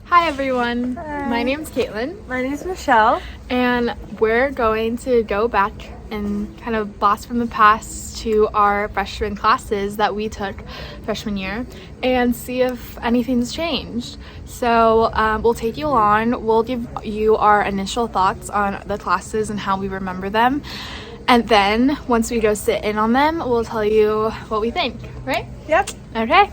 Hi everyone, Hi. My name's Caitlin. My name's Michelle. And we're going to go back and kind of blast from the past to our freshman classes that we took freshman year and see if anything's changed. So we'll take you along, we'll give you our initial thoughts on the classes and how we remember them. And then once we go sit in on them, we'll tell you what we think, right? Yep. Okay.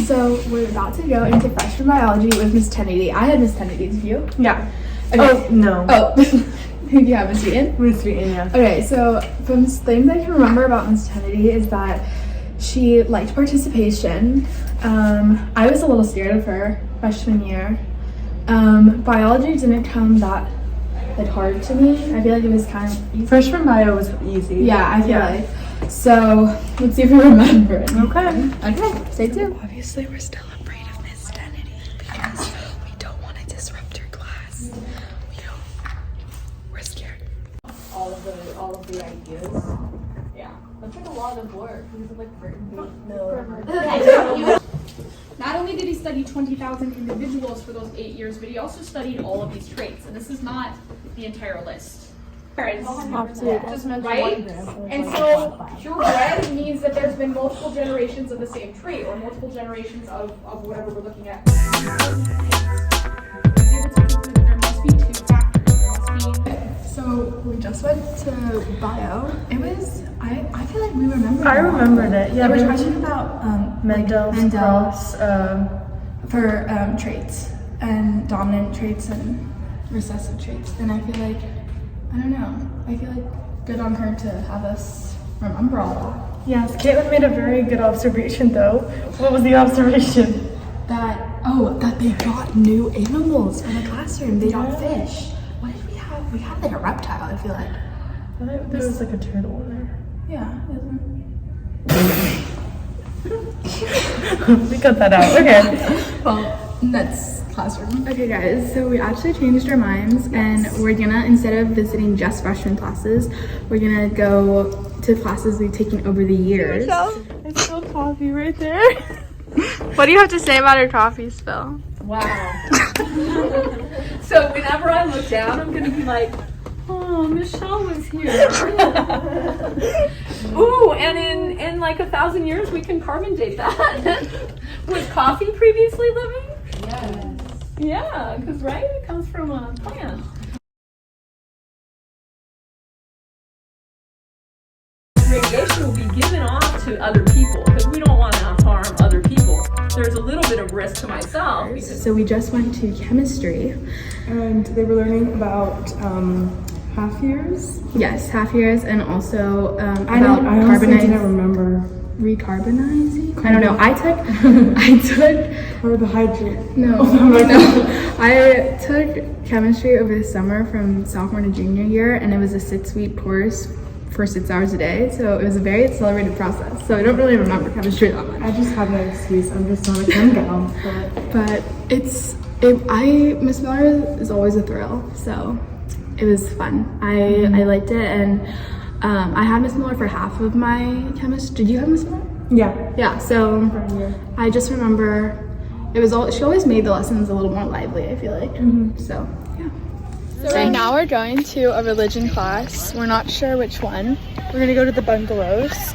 So we're about to go into freshman biology with Miss Kennedy. I had Miss Kennedy's view. Yeah. Okay. Oh, no. Oh, who do you have, Miss Wheaton? Miss Wheaton, yeah. Okay, so from things I can remember about Miss Kennedy is that she liked participation. I was a little scared of her freshman year. Biology didn't come that hard to me. I feel like it was kind of easy. Freshman bio was easy. Yeah, I feel like. So let's see if we remember it. Okay. Stay tuned. Obviously, we're still afraid of Miss Kennedy because we don't want to disrupt her class. We're scared. All of the ideas. Yeah, that's like a lot of work. These are like Not only did he study 20,000 individuals for those 8 years, but he also studied all of these traits. And this is not the entire list. Right? And so purebred means that there's been multiple generations of the same trait or multiple generations of whatever we're looking at. There must be 2 factors. There must be. So we just went to bio. It was, I feel like we remembered. I remembered it. Yeah, they were talking about Mendel's for traits and dominant traits and recessive traits. And I feel like, I don't know, I feel like good on her to have us remember all that. Yes, Caitlin made a very good observation though. What was the observation? That they got new animals for the classroom. They got fish. What did we have? We had like a reptile, I feel like. I thought there was like a turtle in there. Yeah. We cut that out. Okay. Well, that's classroom. Okay guys, so we actually changed our minds and we're gonna, instead of visiting just freshman classes, we're gonna go to classes we've taken over the years. I spilled coffee right there. What do you have to say about our coffee spill? Wow. So whenever I look down, I'm gonna be like, oh, Michelle was here. Ooh, and in like 1,000 years, we can carbon date that. Was coffee previously living? Yes. Yeah, because right, it comes from a plant. Radiation will be given off to other people because we don't want to harm other people. There's a little bit of risk to myself. Because So we just went to chemistry. And they were learning about half years. Yes, half years, and also I about honestly didn't remember. recarbonizing. I don't know. I took Carbohydrate. no. I took chemistry over the summer from sophomore to junior year, and it was a 6-week course for 6 hours a day. So it was a very accelerated process. So I don't really remember chemistry that much. I just have no excuse. I'm just not a chem gal. But Miss Miller is always a thrill. So it was fun. I liked it, and I had Miss Miller for half of my chemistry. Did you have Miss Miller? Yeah. Yeah. So I just remember she always made the lessons a little more lively, I feel like. So yeah. So right now we're going to a religion class. We're not sure which one. We're gonna go to the bungalows.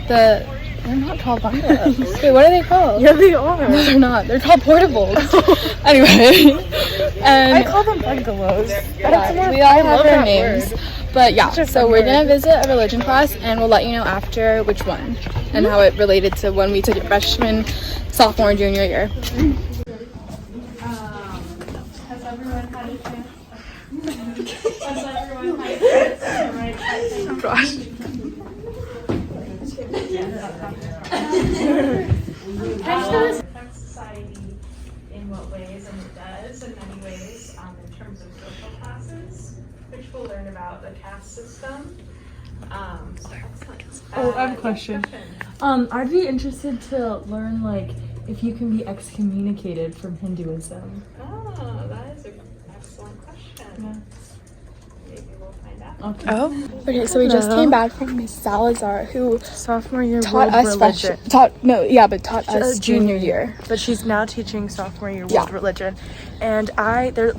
They're not called bungalows. Wait, what are they called? Yeah, they are. No, they're not. They're called portables. Anyway, and I call them bungalows. yeah, we all have their names. But yeah, so we're gonna visit a religion class, and we'll let you know after which one and how it related to when we took it freshman, sophomore, junior year. Has everyone had a chance? Has everyone had a chance to write? Oh gosh. Affects society in what ways, and it does in many ways in terms of social classes, which we'll learn about the caste system. So excellent. Oh, I have a question. I'd be interested to learn like if you can be excommunicated from Hinduism. Oh, that is an excellent question. Yeah. Maybe we'll find out. Okay. Oh. Okay, so we just came back from Miss Salazar, who Sophomore year taught world us religion. taught us junior year. But she's now teaching sophomore year Yeah. world religion. And they're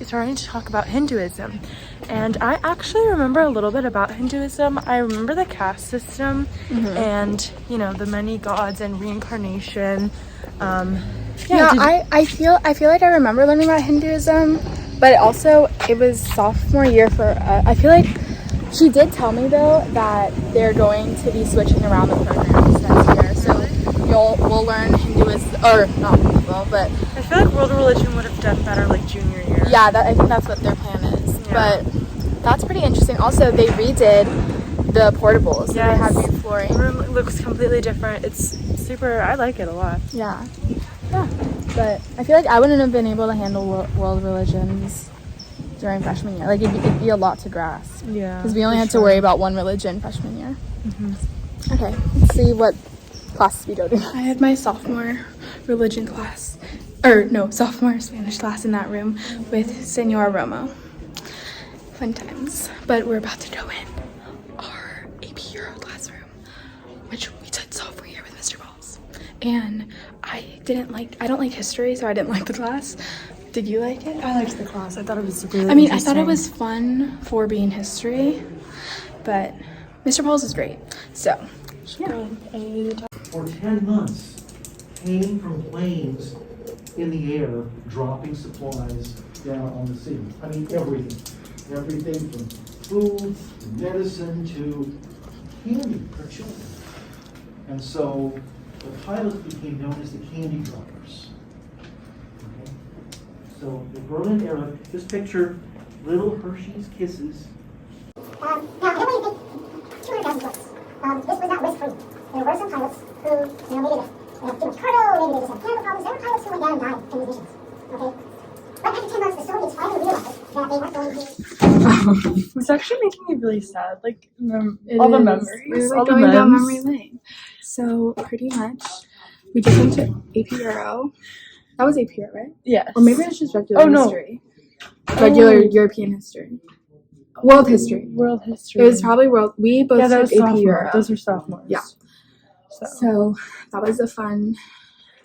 starting to talk about Hinduism. And I actually remember a little bit about Hinduism. I remember the caste system and, you know, the many gods and reincarnation. I feel like I remember learning about Hinduism, but it was sophomore year for I feel like she did tell me though that they're going to be switching around the programs next year, so we'll learn Hinduism, or not we will, but I feel like world religion would have done better like junior year. yeah, I think that's what their plan is. Yeah. But that's pretty interesting. Also, they redid the portables, so they have new flooring. The room looks completely different. It's super, I like it a lot. Yeah, but I feel like I wouldn't have been able to handle world religions during freshman year. Like it'd be a lot to grasp. Yeah. Because we only had to worry about one religion freshman year. Okay, let's see what classes we go to. I had my sophomore religion class, sophomore Spanish class in that room with Senora Romo. Fun times. But we're about to go in our AP Euro classroom, which we took sophomore year with Mr. Balls. And I don't like history, so I didn't like the class. Did you like it? I liked the class. I thought it was really I thought it was fun for being history, but Mr. Balls is great. So, yeah. For 10 months, came from planes in the air, dropping supplies down on the sea. I mean, everything. Everything from food, to medicine, to candy for children. And so the pilots became known as the candy droppers. Okay? So the Berlin era, just picture little Hershey's Kisses. Now, I don't want to think 200,000 books. This was not risk-free. There were some pilots who, maybe they had too much cargo, maybe they just had candle problems. There were pilots who went down and died in these missions. Okay? But after 10 months, the Soviets finally realized that they weren't going to... It's actually making me really sad. Like, all the memories. We're all going the down memes. memory lane. So, pretty much, we just went to AP Euro. That was AP Euro, right? Yes. Or maybe it's just regular history. Regular European history. World history. World history. It was probably world. We both that took was AP sophomore. Euro. Those were sophomores. Yeah. So So that was a fun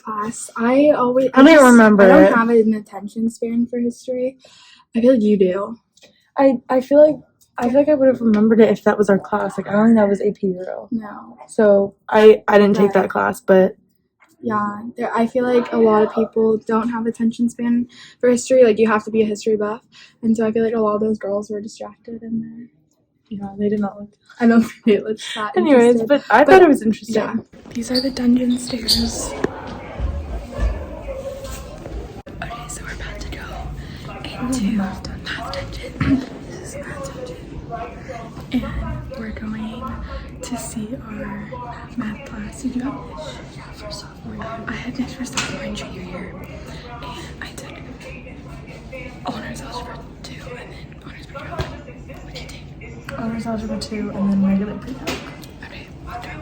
class. I don't remember I don't it. have an attention span for history. I feel like you do. I feel like I would have remembered it if that was our class. Like I don't think that was AP Euro. No. So I didn't take that class, but Yeah. I feel like a lot of people don't have attention span for history. Like you have to be a history buff, and so I feel like a lot of those girls were distracted in there. yeah, they did not look. I don't think they looked that Anyways, interested. but I thought it was interesting. Yeah. These are the dungeon stairs. Okay, so we're about to go into math dungeon. This is math dungeon. And we're going to see our math class. Did you have this? Yeah, for sophomore year. I had this for sophomore and junior year. And I took honors algebra 2 and then honors pre-calc. What did you take? Honors algebra 2 and then regular pre-calc. Okay, let's go.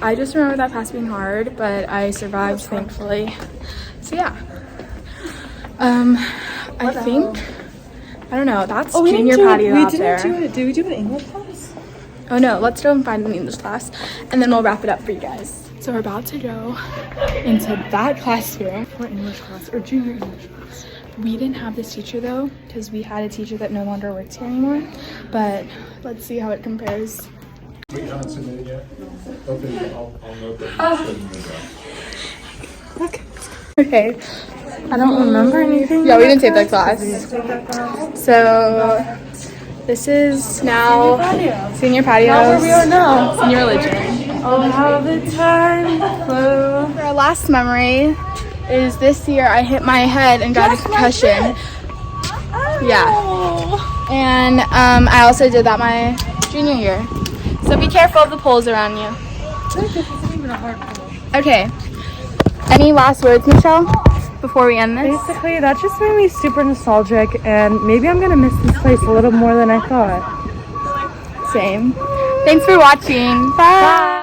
I just remember that class being hard, but I survived thankfully. So yeah. I think I don't know. That's junior patio out there. Did we do an English class? Oh no, let's go and find an English class, and then we'll wrap it up for you guys. So we're about to go into that classroom. What English class or junior English class? We didn't have this teacher though, because we had a teacher that no longer works here anymore. But let's see how it compares. We haven't submitted yet? Okay, I'll note that you shouldn't do that. Okay. I don't remember anything. Yeah, we didn't take that class. Take that class. So this is now senior patio. Not where we are now. Senior religion. Oh, how the time flew. Our last memory is this year I hit my head and got a concussion. Yeah. And I also did that my junior year. So be careful of the poles around you. This isn't even a hard pole. Okay. Any last words, Michelle, before we end this? Basically, that just made me super nostalgic, and maybe I'm gonna miss this place a little more than I thought. Same. Thanks for watching. Bye.